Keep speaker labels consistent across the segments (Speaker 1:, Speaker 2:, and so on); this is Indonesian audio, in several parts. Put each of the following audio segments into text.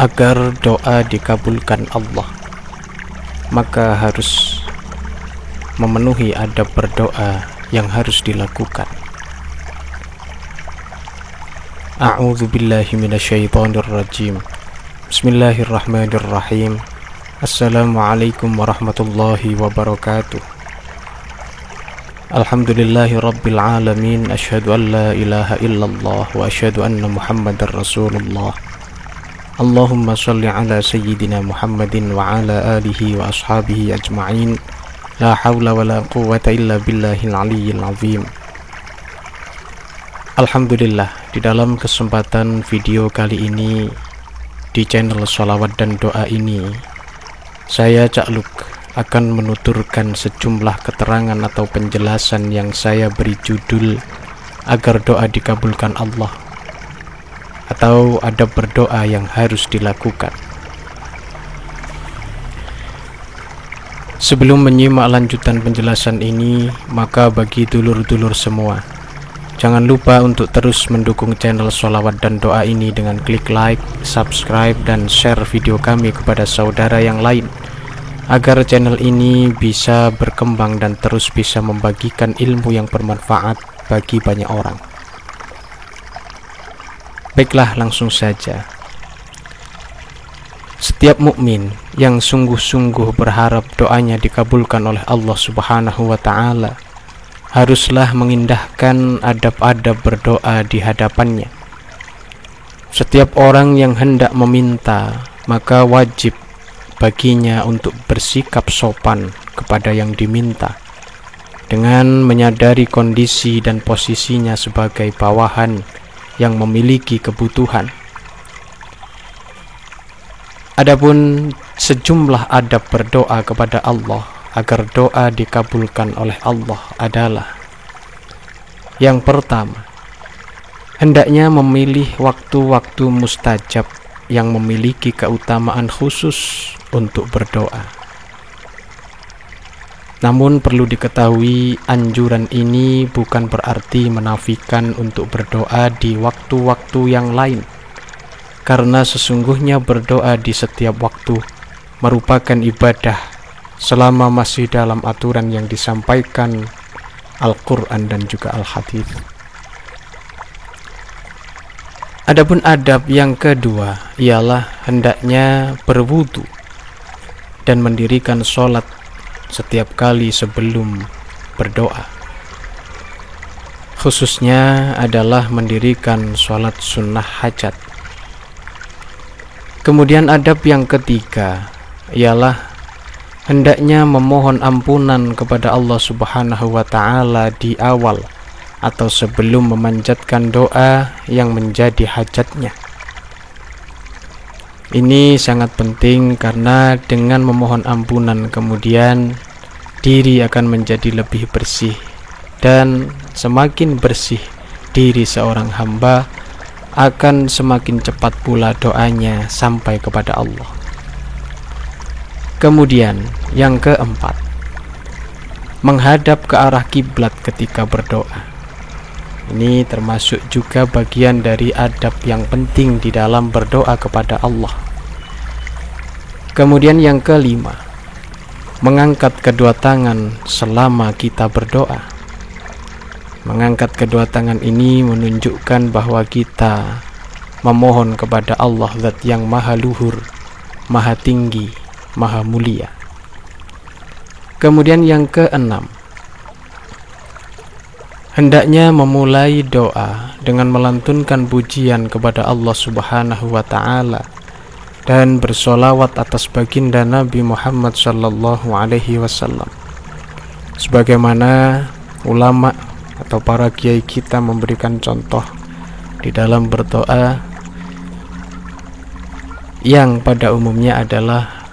Speaker 1: Agar doa dikabulkan Allah, maka harus memenuhi adab berdoa yang harus dilakukan. A'udzu billahi minasyaitonir rajim. Bismillahirrahmanirrahim. Assalamualaikum warahmatullahi wabarakatuh. Alhamdulillahi rabbil alamin. Asyhadu an la ilaha illallah wa asyhadu anna Muhammadar Rasulullah. Allahumma shalli ala sayyidina Muhammadin wa ala alihi wa ashabihi ajma'in. La hawla wa la quwwata illa billahil aliyyil azim. Alhamdulillah, di dalam kesempatan video kali ini di channel Sholawat dan Doa ini, saya Cak Luk akan menuturkan sejumlah keterangan atau penjelasan yang saya beri judul agar doa dikabulkan Allah, atau adab berdoa yang harus dilakukan. Sebelum menyimak lanjutan penjelasan ini, maka bagi dulur-dulur semua, jangan lupa untuk terus mendukung channel Sholawat dan Doa ini dengan klik like, subscribe, dan share video kami kepada saudara yang lain, agar channel ini bisa berkembang dan terus bisa membagikan ilmu yang bermanfaat bagi banyak orang. Baiklah, langsung saja. Setiap mukmin yang sungguh-sungguh berharap doanya dikabulkan oleh Allah Subhanahu wa Ta'ala haruslah mengindahkan adab-adab berdoa di hadapannya. Setiap orang yang hendak meminta, maka wajib baginya untuk bersikap sopan kepada yang diminta, dengan menyadari kondisi dan posisinya sebagai bawahan yang memiliki kebutuhan. Adapun sejumlah adab berdoa kepada Allah agar doa dikabulkan oleh Allah adalah: yang pertama, hendaknya memilih waktu-waktu mustajab yang memiliki keutamaan khusus untuk berdoa. Namun perlu diketahui, anjuran ini bukan berarti menafikan untuk berdoa di waktu-waktu yang lain, karena sesungguhnya berdoa di setiap waktu merupakan ibadah selama masih dalam aturan yang disampaikan Al-Quran dan juga Al-Hadits. Adapun adab yang kedua ialah hendaknya berwudu dan mendirikan sholat setiap kali sebelum berdoa, khususnya adalah mendirikan sholat sunnah hajat. Kemudian adab yang ketiga ialah hendaknya memohon ampunan kepada Allah Subhanahu wa Ta'ala di awal atau sebelum memanjatkan doa yang menjadi hajatnya. Ini sangat penting karena dengan memohon ampunan kemudian diri akan menjadi lebih bersih, dan semakin bersih diri seorang hamba akan semakin cepat pula doanya sampai kepada Allah. Kemudian yang keempat, menghadap ke arah kiblat ketika berdoa. Ini termasuk juga bagian dari adab yang penting di dalam berdoa kepada Allah. Kemudian yang kelima, mengangkat kedua tangan selama kita berdoa. Mengangkat kedua tangan ini menunjukkan bahwa kita memohon kepada Allah Zat yang maha luhur, maha tinggi, maha mulia. Kemudian yang keenam, hendaknya memulai doa dengan melantunkan pujian kepada Allah Subhanahu wa Ta'ala dan bersolawat atas baginda Nabi Muhammad sallallahu alaihi wasallam, sebagaimana ulama atau para kiai kita memberikan contoh di dalam berdoa yang pada umumnya adalah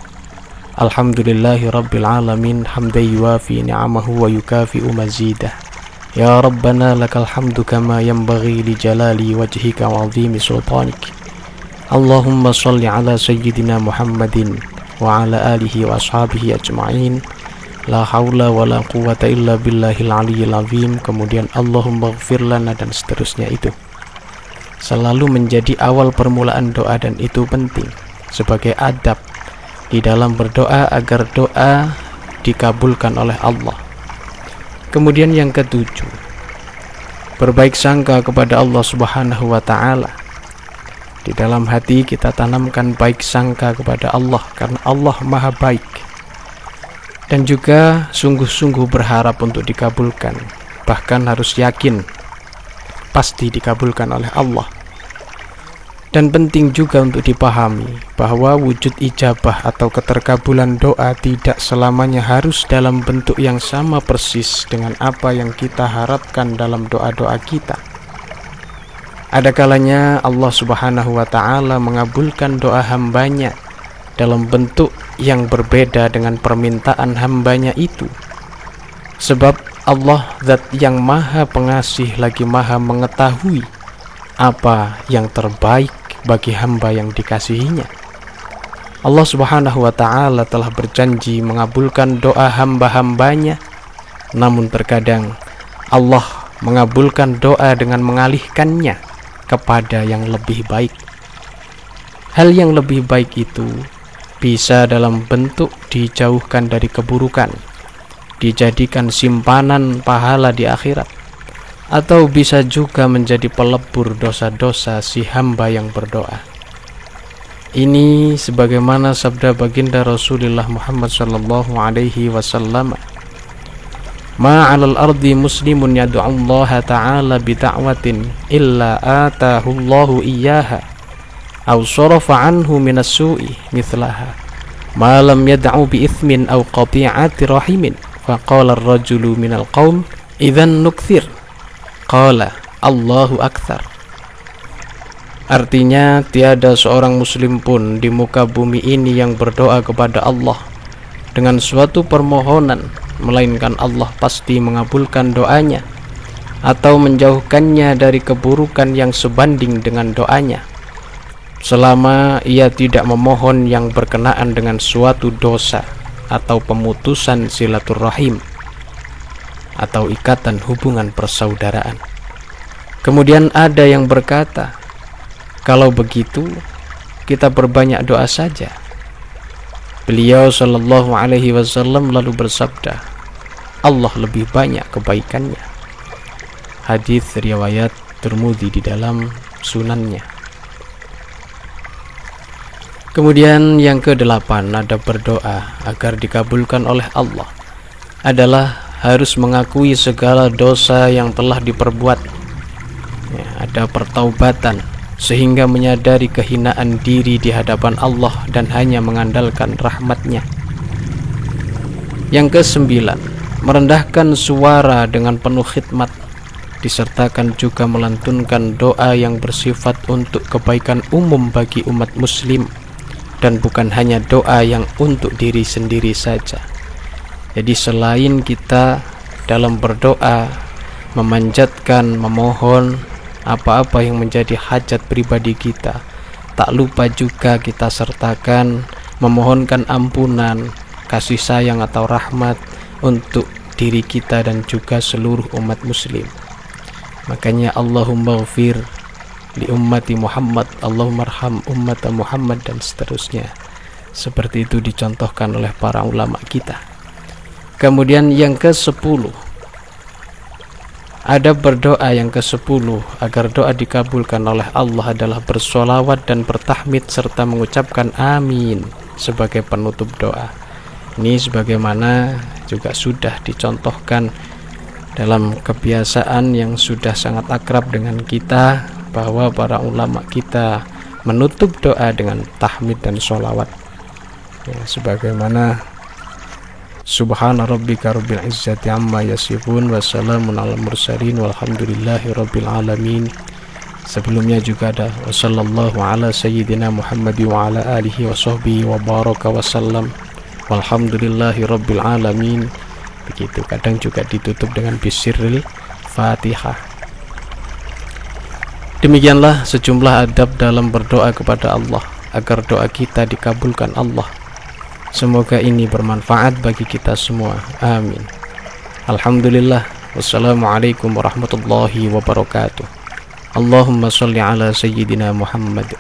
Speaker 1: Alhamdulillahi rabbil alamin hamdan yuwafi ni'amahu wa yukafi'u mazidah. Ya Rabbana lakal hamdu kama yanbaghi li jalali wajhika wa 'azimi sultanik. Allahumma shalli ala sayyidina Muhammadin wa ala alihi wa ashabihi ajma'in. La haula wa la quwwata illa billahil aliyyil azim. Kemudian Allahumma ighfir lana, dan seterusnya. Itu selalu menjadi awal permulaan doa dan itu penting. sebagai adab di dalam berdoa agar doa dikabulkan oleh Allah. Kemudian yang ketujuh, berbaik sangka kepada Allah Subhanahu wa ta'ala. Di dalam hati kita tanamkan baik sangka kepada Allah karena Allah maha baik. Dan juga sungguh-sungguh berharap untuk dikabulkan. Bahkan harus yakin pasti dikabulkan oleh Allah. Dan penting juga untuk dipahami bahwa wujud ijabah atau keterkabulan doa tidak selamanya harus dalam bentuk yang sama persis dengan apa yang kita harapkan dalam doa-doa kita. Ada kalanya Allah Subhanahu wa ta'ala mengabulkan doa hambanya dalam bentuk yang berbeda dengan permintaan hambanya itu. Sebab Allah zat yang maha pengasih lagi maha mengetahui apa yang terbaik bagi hamba yang dikasihinya. Allah Subhanahu wa ta'ala telah berjanji mengabulkan doa hamba-hambanya, namun terkadang Allah mengabulkan doa dengan mengalihkannya kepada yang lebih baik. Hal yang lebih baik itu bisa dalam bentuk dijauhkan dari keburukan, dijadikan simpanan pahala di akhirat, atau bisa juga menjadi pelebur dosa-dosa si hamba yang berdoa. Ini sebagaimana sabda baginda Rasulullah Muhammad sallallahu alaihi wasallam, "Ma 'alal ardi muslimun yad'u Allah ta'ala bi da'watin illa atahu Allahu iyyaha aw sarafa anhu minas su'i mithlaha ma lam yad'u bi ithmin aw qati'ati rahimin." Faqala ar-rajulu minal qaum, "Idzan nukthir." Qala Allahu akthar. Artinya tiada seorang muslim pun di muka bumi ini yang berdoa kepada Allah dengan suatu permohonan melainkan Allah pasti mengabulkan doanya atau menjauhkannya dari keburukan yang sebanding dengan doanya, selama ia tidak memohon yang berkenaan dengan suatu dosa atau pemutusan silaturahim atau ikatan hubungan persaudaraan. Kemudian ada yang berkata, kalau begitu kita perbanyak doa saja. Beliau sallallahu alaihi wasallam lalu bersabda, Allah lebih banyak kebaikannya. Hadis riwayat Tirmidzi di dalam sunannya. Kemudian yang ke-8, ada berdoa agar dikabulkan oleh Allah adalah harus mengakui segala dosa yang telah diperbuat. Ada pertaubatan sehingga menyadari kehinaan diri di hadapan Allah dan hanya mengandalkan rahmat-Nya. Yang ke-9, merendahkan suara dengan penuh khidmat, disertakan juga melantunkan doa yang bersifat untuk kebaikan umum bagi umat muslim dan bukan hanya doa yang untuk diri sendiri saja. Jadi selain kita dalam berdoa memanjatkan, memohon apa-apa yang menjadi hajat pribadi kita, tak lupa juga kita sertakan memohonkan ampunan, kasih sayang atau rahmat untuk diri kita dan juga seluruh umat muslim. Makanya Allahumma ghafir li ummati Muhammad, Allahumma arham ummata Muhammad, dan seterusnya. Seperti itu dicontohkan oleh para ulama kita. Kemudian yang ke-10, ada berdoa yang ke-10 agar doa dikabulkan oleh Allah adalah bersolawat dan bertahmid serta mengucapkan amin sebagai penutup doa. Ini sebagaimana juga sudah dicontohkan dalam kebiasaan yang sudah sangat akrab dengan kita, bahwa para ulama kita menutup doa dengan tahmid dan sholawat, sebagaimana Subhana rabbika rabbil izzati amma yasifun wa salamun alal mursalin walhamdulillahi rabbil alamin. Sebelumnya juga ada wa sallallahu ala sayyidina Muhammad wa ala alihi wa sahbihi wa baraka wa sallam walhamdulillahi rabbil alamin. Begitu. Kadang juga ditutup dengan bisirril Fatihah. Demikianlah sejumlah adab dalam berdoa kepada Allah agar doa kita dikabulkan Allah. Semoga ini bermanfaat bagi kita semua. Amin. Alhamdulillah. Wassalamualaikum warahmatullahi wabarakatuh. Allahumma salli ala sayyidina Muhammad.